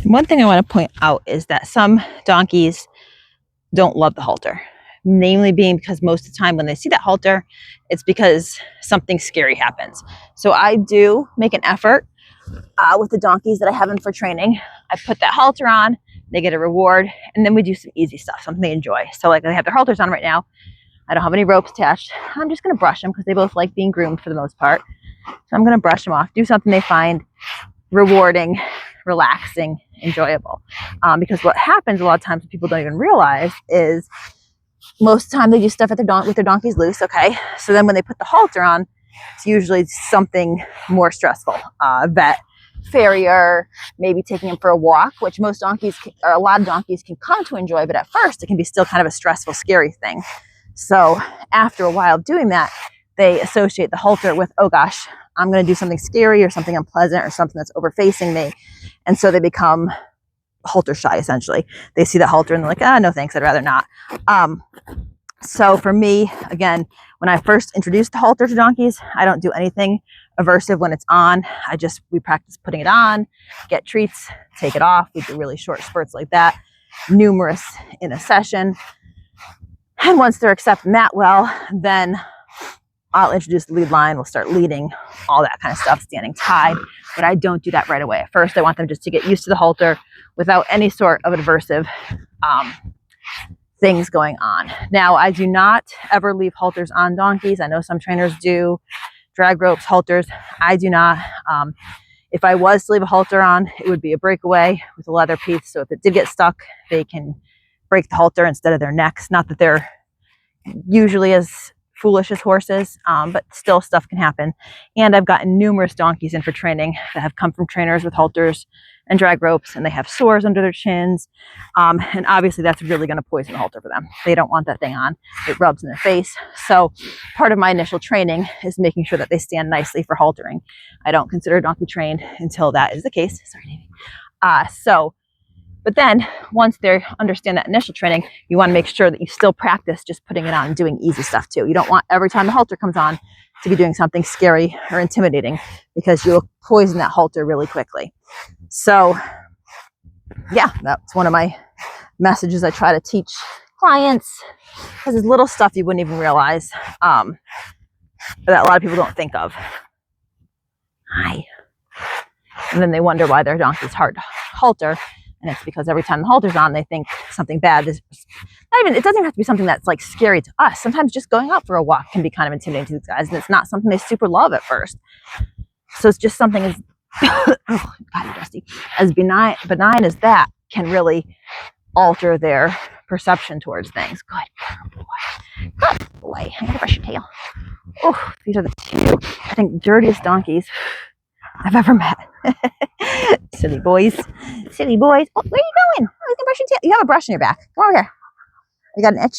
One thing I want to point out is that some donkeys don't love the halter, namely being because most of the time when they see that halter, it's because something scary happens. So I do make an effort with the donkeys that I have in for training. I put that halter on, they get a reward, and then we do some easy stuff, something they enjoy. So like I have their halters on right now. I don't have any ropes attached. I'm just going to brush them because they both like being groomed for the most part. So I'm going to brush them off, do something they find rewarding, relaxing, enjoyable. Because what happens a lot of times people don't even realize is most of the time they do stuff at with their donkeys loose, okay? So then when they put the halter on, it's usually something more stressful. Vet, farrier, maybe taking them for a walk, which most donkeys, or a lot of donkeys can come to enjoy, but at first it can be still kind of a stressful, scary thing. So after a while of doing that, they associate the halter with, oh gosh, I'm going to do something scary or something unpleasant or something that's overfacing me. And so they become halter shy, essentially. They see the halter and they're like, ah, no thanks, I'd rather not. So for me, again, when I first introduced the halter to donkeys, I don't do anything aversive when it's on. We practice putting it on, get treats, take it off. We do really short spurts like that, numerous in a session. And once they're accepting that well, then I'll introduce the lead line. We'll start leading, all that kind of stuff, standing tied. But I don't do that right away. At first, I want them just to get used to the halter without any sort of aversive things going on. Now, I do not ever leave halters on donkeys. I know some trainers do, drag ropes, halters. I do not. If I was to leave a halter on, it would be a breakaway with a leather piece. So if it did get stuck, they can break the halter instead of their necks. Not that they're usually as foolish as horses, but still stuff can happen. And I've gotten numerous donkeys in for training that have come from trainers with halters and drag ropes, and they have sores under their chins. And obviously that's really going to poison the halter for them. They don't want that thing on. It rubs in their face. So part of my initial training is making sure that they stand nicely for haltering. I don't consider a donkey trained until that is the case. Sorry, Navy. But then once they understand that initial training, you want to make sure that you still practice just putting it on and doing easy stuff too. You don't want every time the halter comes on to be doing something scary or intimidating, because you'll poison that halter really quickly. So yeah, that's one of my messages I try to teach clients, because it's little stuff you wouldn't even realize that a lot of people don't think of. Hi. And then they wonder why their donkey's hard to halter. And it's because every time the halter's on, they think something bad is it doesn't have to be something that's like scary to us. Sometimes just going out for a walk can be kind of intimidating to these guys, and it's not something they super love at first. So it's just something as oh God, you're dusty, as benign as that can really alter their perception towards things. Good boy. I gotta brush your tail. Oh, these are the two, I think, dirtiest donkeys I've ever met. Silly boys. Silly boys. Oh, where are you going? Oh, you can brush your tail. You have a brush in your back. Come over here. You got an itch?